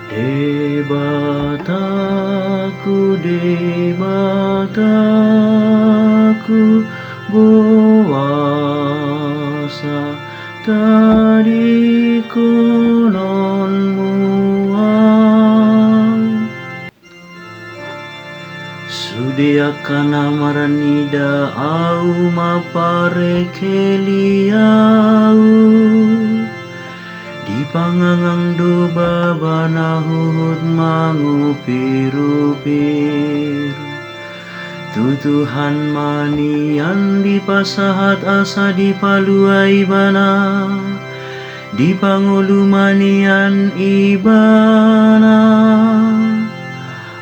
Debataku buasa tadi konon muang Sudiakan amaranida au mapare keliau Di pangangang do babana huhut mangupir-upir Tutuhan manian di pasahat asa di paluai bana Di pangulu manian ibana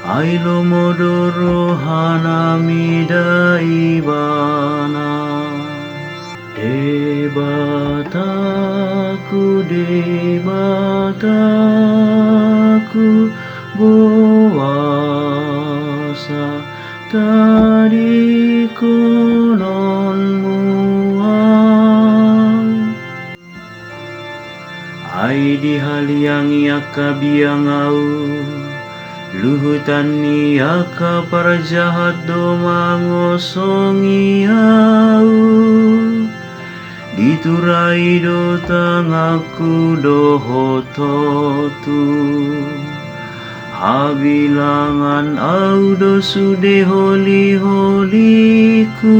Ailo modoro hanamida ibana Debataku buasa tadi konon muang Ai di haliang yaka biang au Luhutan niaka para jahat do mangosongi au Diturai do tangaku do hototu Habilangan au do sude holi-holiku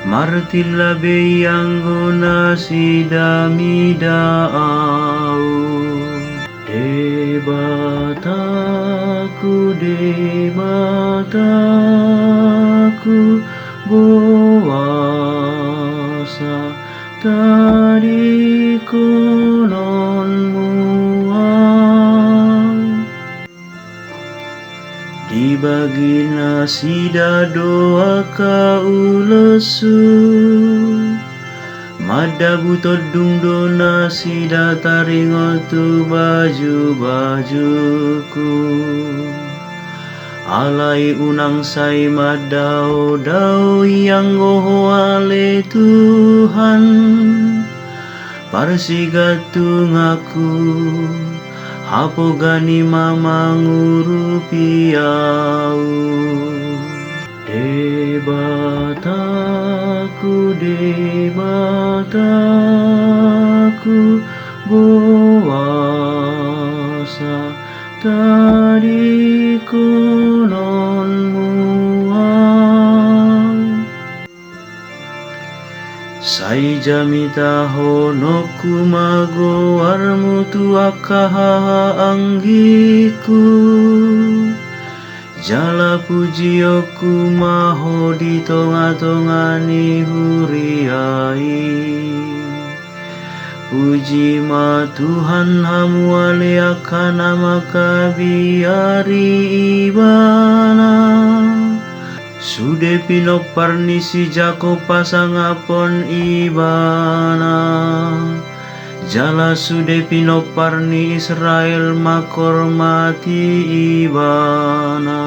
Martilla beyang guna sidamida au Debataku buasa tadi konon muang Dibagi nasida doa ka ulesu Mada butod dungdo nasida taringotu baju-bajuku Alai unang say madao-dao yang gohoale Tuhan Parsigatung aku Hapogani mamangurupi au Debataku buasa tadi konon muang Sai jamita honoku mago armutu akaha anggiku Jala pujioku maho di tonga-tongani huriai Puji ma Tuhan hamuale akan nama kabiari ibana Sude pinok parnisi jako pasangapon ibana Jala sude pinok parni Israel makormati ibana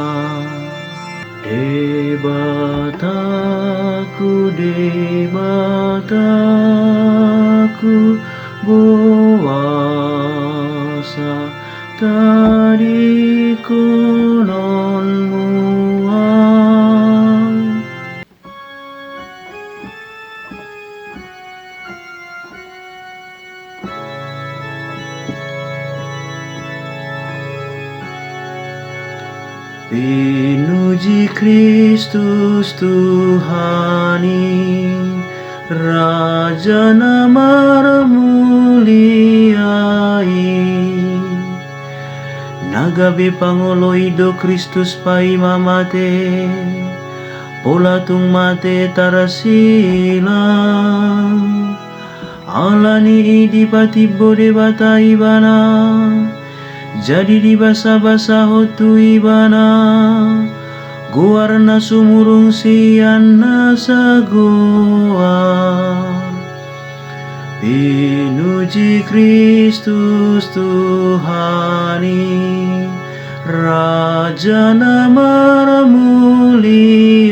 Debataku buasa tadi konon muang Pinuji Kristus Tuhani Raja namar muliai Nagabe pangoloido Kristus pai mamate Polatung mate tarasilang Alani idi patibo debata ibana Jadi di basa-basa hotu ibana Guarna sumurung siana sagoa Pinuji Kristus Tuhani Raja namar mulia